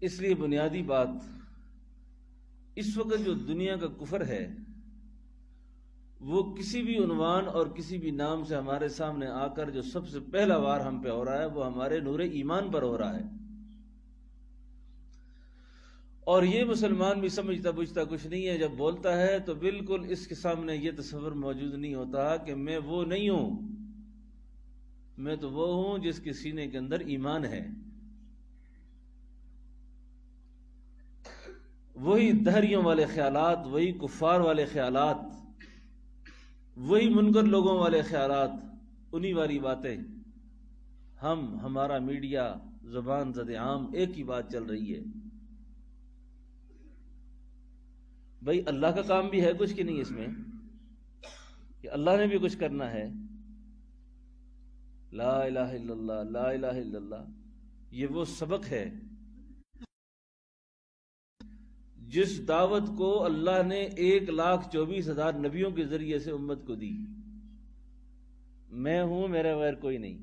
اس لیے بنیادی بات، اس وقت جو دنیا کا کفر ہے وہ کسی بھی عنوان اور کسی بھی نام سے ہمارے سامنے آ کر جو سب سے پہلا وار ہم پہ ہو رہا ہے وہ ہمارے نور ایمان پر ہو رہا ہے، اور یہ مسلمان بھی سمجھتا بوجھتا کچھ نہیں ہے۔ جب بولتا ہے تو بالکل اس کے سامنے یہ تصور موجود نہیں ہوتا کہ میں وہ نہیں ہوں، میں تو وہ ہوں جس کے سینے کے اندر ایمان ہے۔ وہی دہریوں والے خیالات، وہی کفار والے خیالات، وہی منکر لوگوں والے خیالات، انہی والی باتیں ہمارا میڈیا زبان زد عام ایک ہی بات چل رہی ہے، بھئی اللہ کا کام بھی ہے کچھ کہ نہیں اس میں، کہ اللہ نے بھی کچھ کرنا ہے۔ لا الہ الا اللہ، لا الہ الا اللہ، یہ وہ سبق ہے جس دعوت کو اللہ نے 1,24,000 نبیوں کے ذریعے سے امت کو دی۔ میں ہوں، میرے بغیر کوئی نہیں،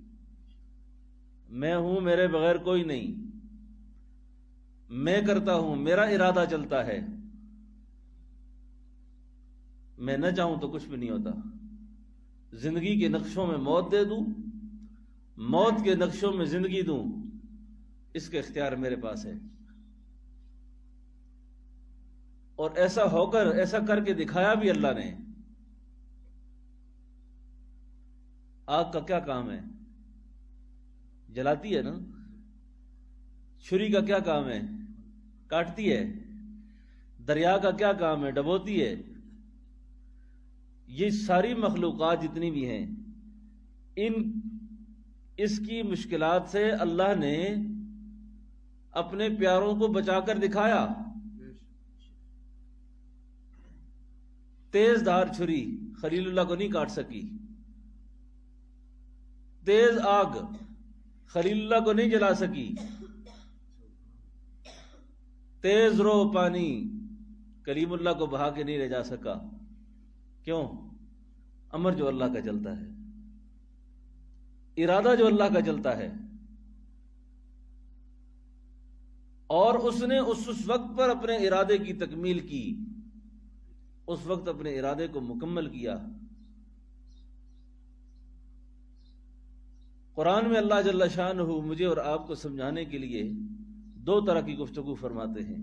میں ہوں، میرے بغیر کوئی نہیں، میں کرتا ہوں، میرا ارادہ چلتا ہے، میں نہ چاہوں تو کچھ بھی نہیں ہوتا۔ زندگی کے نقشوں میں موت دے دوں، موت کے نقشوں میں زندگی دوں، اس کا اختیار میرے پاس ہے۔ اور ایسا ہو کر، ایسا کر کے دکھایا بھی اللہ نے۔ آگ کا کیا کام ہے؟ جلاتی ہے نا۔ چھری کا کیا کام ہے؟ کاٹتی ہے۔ دریا کا کیا کام ہے؟ ڈبوتی ہے۔ یہ ساری مخلوقات جتنی بھی ہیں، اس کی مشکلات سے اللہ نے اپنے پیاروں کو بچا کر دکھایا۔ تیز دھار چھری خلیل اللہ کو نہیں کاٹ سکی، تیز آگ خلیل اللہ کو نہیں جلا سکی، تیز رو پانی کلیم اللہ کو بہا کے نہیں لے جا سکا۔ کیوں؟ امر جو اللہ کا چلتا ہے، ارادہ جو اللہ کا چلتا ہے، اور اس نے اس وقت پر اپنے ارادے کی تکمیل کی، اس وقت اپنے ارادے کو مکمل کیا۔ قرآن میں اللہ جل شانہ مجھے اور آپ کو سمجھانے کے لیے 2 طرح کی گفتگو فرماتے ہیں،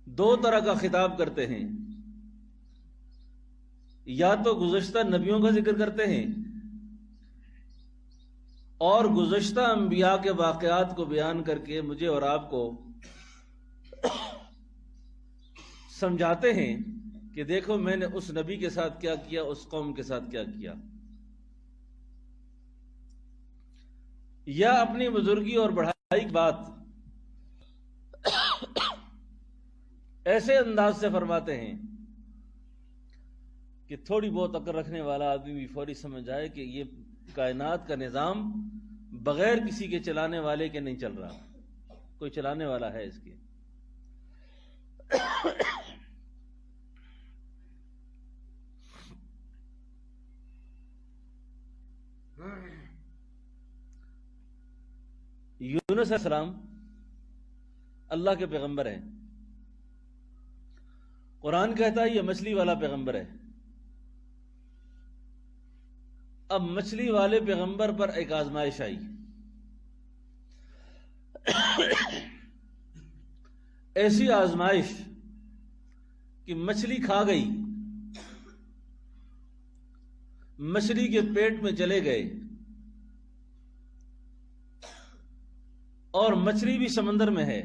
2 طرح کا خطاب کرتے ہیں۔ یا تو گزشتہ نبیوں کا ذکر کرتے ہیں اور گزشتہ انبیاء کے واقعات کو بیان کر کے مجھے اور آپ کو سمجھاتے ہیں کہ دیکھو میں نے اس نبی کے ساتھ کیا کیا، اس قوم کے ساتھ کیا کیا۔ یا اپنی بزرگی اور بڑھائی کی بات ایسے انداز سے فرماتے ہیں کہ تھوڑی بہت عقل رکھنے والا آدمی بھی فوری سمجھ جائے کہ یہ کائنات کا نظام بغیر کسی کے چلانے والے کے نہیں چل رہا، کوئی چلانے والا ہے اس کے۔ یونس علیہ السلام اللہ کے پیغمبر ہیں، قرآن کہتا ہے یہ مچھلی والا پیغمبر ہے۔ اب مچھلی والے پیغمبر پر ایک آزمائش آئی، ایسی آزمائش کہ مچھلی کھا گئی، مچھلی کے پیٹ میں چلے گئے، اور مچھلی بھی سمندر میں ہے۔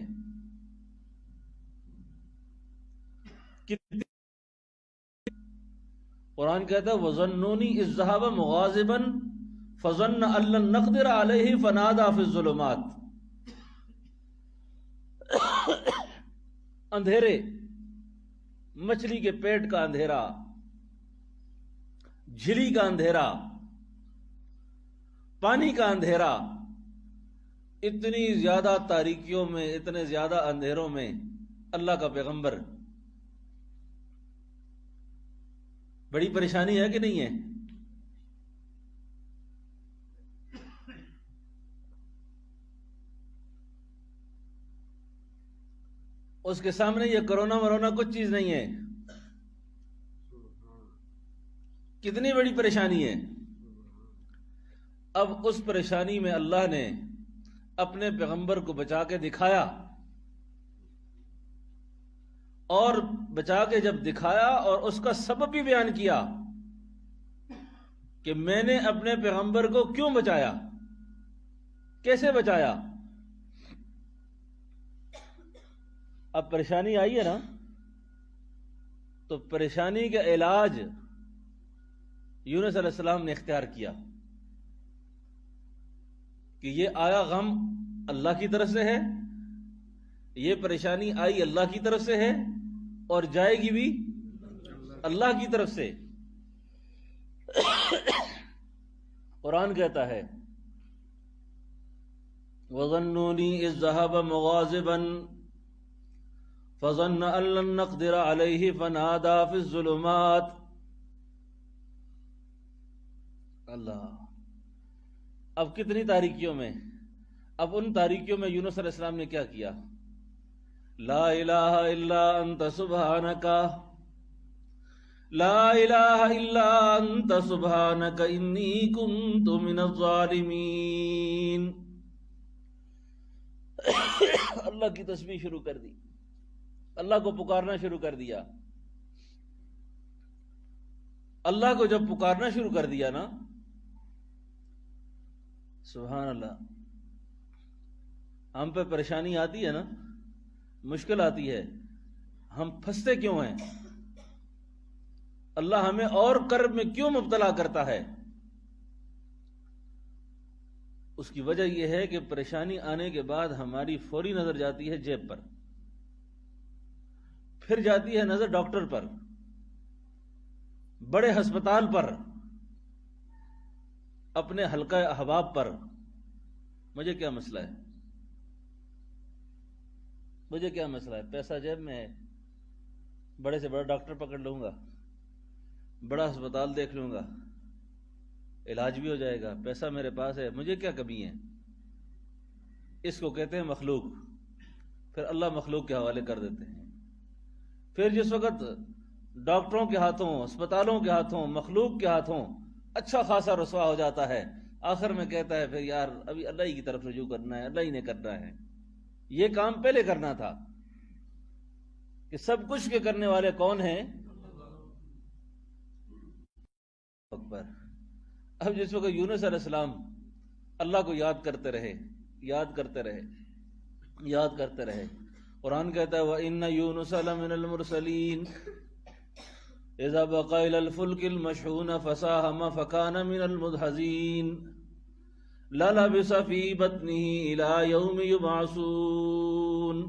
قرآن کہتا ہے وَظَنُّونِي إِذْ ذَهَبَ مُغَاضِبًا فَظَنَّ أَن لَّن نَّقْدِرَ عَلَيْهِ فَنَادَىٰ فِي الظُّلُمَاتِ۔ اندھیرے، مچھلی کے پیٹ کا اندھیرا، جھلی کا اندھیرا، پانی کا اندھیرا، اتنی زیادہ تاریکیوں میں، اتنے زیادہ اندھیروں میں اللہ کا پیغمبر، بڑی پریشانی ہے کہ نہیں ہے؟ اس کے سامنے یہ کرونا ورونا کچھ چیز نہیں ہے. کتنی بڑی پریشانی ہے. اب اس پریشانی میں اللہ نے اپنے پیغمبر کو بچا کے دکھایا، اور بچا کے جب دکھایا اور اس کا سبب بھی بیان کیا کہ میں نے اپنے پیغمبر کو کیوں بچایا، کیسے بچایا. اب پریشانی آئی ہے نا، تو پریشانی کا علاج یونس علیہ السلام نے اختیار کیا کہ یہ آیا غم اللہ کی طرف سے ہے، یہ پریشانی آئی اللہ کی طرف سے ہے، اور جائے گی بھی اللہ کی طرف سے. قرآن کہتا ہے وَظَنُّونِي إِذْ ذَهَبَ مُغَاضِبًا فَظَنَّ أَن لَّن نَّقْدِرَ عَلَيْهِ فَنَادَىٰ فِي الظُّلُمَاتِ. اللہ، اب کتنی تاریکیوں میں، اب ان تاریکیوں میں یونس علیہ السلام نے کیا کیا؟ لا الہ الا انت سبحانک، لا الہ الا انت سبحانک انی کنت من الظالمین. اللہ کی تسبیح شروع کر دی، اللہ کو پکارنا شروع کر دیا. اللہ کو جب پکارنا شروع کر دیا نا، سبحان اللہ، ہم پہ پریشانی آتی ہے نا، مشکل آتی ہے، ہم پھنستے کیوں ہیں؟ اللہ ہمیں اور کرب میں کیوں مبتلا کرتا ہے؟ اس کی وجہ یہ ہے کہ پریشانی آنے کے بعد ہماری فوری نظر جاتی ہے جیب پر، پھر جاتی ہے نظر ڈاکٹر پر، بڑے ہسپتال پر، اپنے حلقہ احباب پر. مجھے کیا مسئلہ ہے؟ مجھے کیا مسئلہ ہے؟ پیسہ جیب میں ہے، بڑے سے بڑا ڈاکٹر پکڑ لوں گا، بڑا ہسپتال دیکھ لوں گا، علاج بھی ہو جائے گا، پیسہ میرے پاس ہے، مجھے کیا کمی ہے؟ اس کو کہتے ہیں مخلوق. پھر اللہ مخلوق کے حوالے کر دیتے ہیں. پھر جس وقت ڈاکٹروں کے ہاتھوں، ہسپتالوں کے ہاتھوں، مخلوق کے ہاتھوں اچھا خاصا رسوا ہو جاتا ہے، آخر میں کہتا ہے پھر یار ابھی اللہ ہی کی طرف رجوع کرنا ہے، اللہ ہی نے کرنا ہے. یہ کام پہلے کرنا تھا کہ سب کچھ کے کرنے والے کون ہیں؟ اکبر. اب جس وقت یونس علیہ السلام اللہ کو یاد کرتے رہے، یاد کرتے رہے، یاد کرتے رہے. قرآن کہتا ہے وَإِنَّ يُونُسَ لَمِنَ الْمُرْسَلِينَ اذا بقى الى الفلك المشحون فساهم فكان من المدحضين للبث في بطنه الى يوم يبعثون.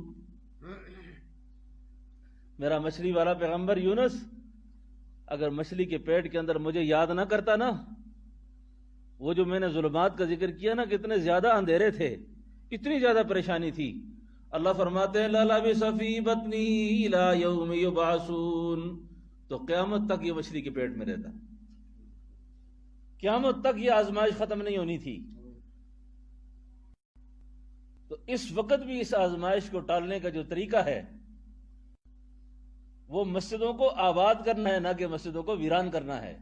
میرا مچھلی والا پیغمبر یونس اگر مچھلی کے پیٹ کے اندر مجھے یاد نہ کرتا نا، وہ جو میں نے ظلمات کا ذکر کیا نا، کتنے زیادہ اندھیرے تھے، اتنی زیادہ پریشانی تھی، اللہ فرماتے ہیں للبث في بطنه الى يوم يبعثون. تو قیامت تک یہ مچھلی کے پیٹ میں رہتا، قیامت تک یہ آزمائش ختم نہیں ہونی تھی. تو اس وقت بھی اس آزمائش کو ٹالنے کا جو طریقہ ہے وہ مسجدوں کو آباد کرنا ہے، نہ کہ مسجدوں کو ویران کرنا ہے.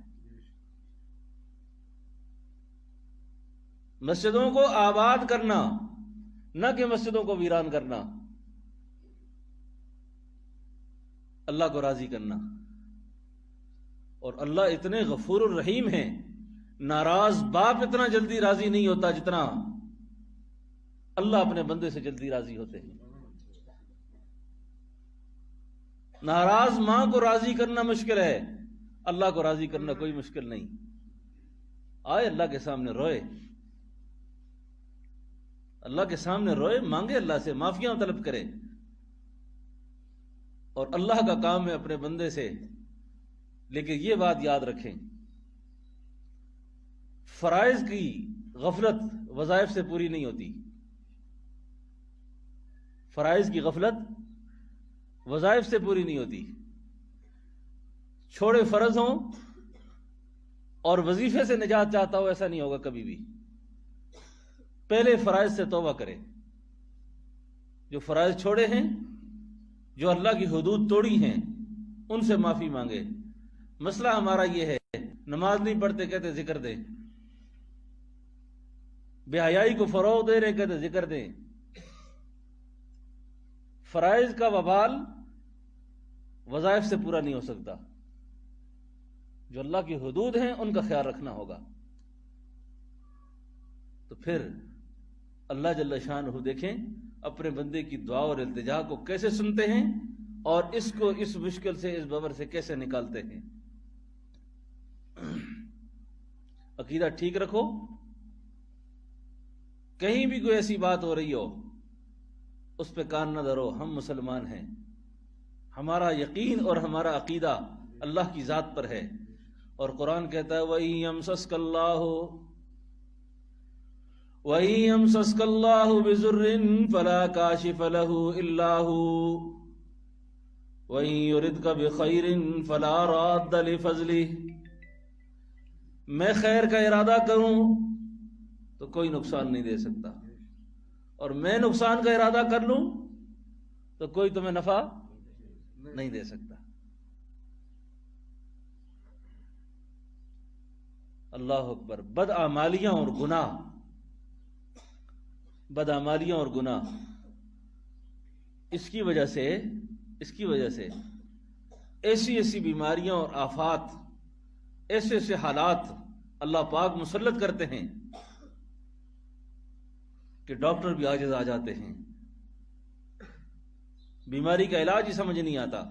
مسجدوں کو آباد کرنا، نہ کہ مسجدوں کو ویران کرنا. اللہ کو راضی کرنا. اور اللہ اتنے غفور الرحیم ہیں، ناراض باپ اتنا جلدی راضی نہیں ہوتا جتنا اللہ اپنے بندے سے جلدی راضی ہوتے ہیں. ناراض ماں کو راضی کرنا مشکل ہے، اللہ کو راضی کرنا کوئی مشکل نہیں. آئے اللہ کے سامنے روئے، اللہ کے سامنے روئے، مانگے اللہ سے، معافیاں طلب کرے. اور اللہ کا کام ہے اپنے بندے سے. لیکن یہ بات یاد رکھیں، فرائض کی غفلت وظائف سے پوری نہیں ہوتی. فرائض کی غفلت وظائف سے پوری نہیں ہوتی. چھوڑے فرض ہوں اور وظیفے سے نجات چاہتا ہو، ایسا نہیں ہوگا کبھی بھی. پہلے فرائض سے توبہ کرے. جو فرائض چھوڑے ہیں جو اللہ کی حدود توڑی ہیں ان سے معافی مانگے. مسئلہ ہمارا یہ ہے، نماز نہیں پڑھتے کہتے ذکر دیں، بے حیائی کو فروغ دے رہے کہتے ذکر دیں. فرائض کا وبال وظائف سے پورا نہیں ہو سکتا. جو اللہ کی حدود ہیں ان کا خیال رکھنا ہوگا. تو پھر اللہ جل شانہ دیکھیں اپنے بندے کی دعا اور التجا کو کیسے سنتے ہیں اور اس کو اس مشکل سے، اس ببر سے کیسے نکالتے ہیں. عقیدہ ٹھیک رکھو. کہیں بھی کوئی ایسی بات ہو رہی ہو اس پہ کان نہ دھرو. ہم مسلمان ہیں، ہمارا یقین اور ہمارا عقیدہ اللہ کی ذات پر ہے. اور قرآن کہتا ہے وَإِن يَمْسَسْكَ اللَّهُ بِضُرٍّ فَلَا كَاشِفَ لَهُ إِلَّا هُوَ وَإِن يُرِدْكَ بِخَيْرٍ فَلَا رَادَّ لِفَضْلِهِ. میں خیر کا ارادہ کروں تو کوئی نقصان نہیں دے سکتا، اور میں نقصان کا ارادہ کر لوں تو کوئی تمہیں نفع نہیں دے سکتا. اللہ اکبر. بدعمالیاں اور گناہ اس کی وجہ سے ایسی بیماریاں اور آفات، ایسے حالات اللہ پاک مسلط کرتے ہیں کہ ڈاکٹر بھی عاجز آ جاتے ہیں. بیماری کا علاج ہی سمجھ نہیں آتا.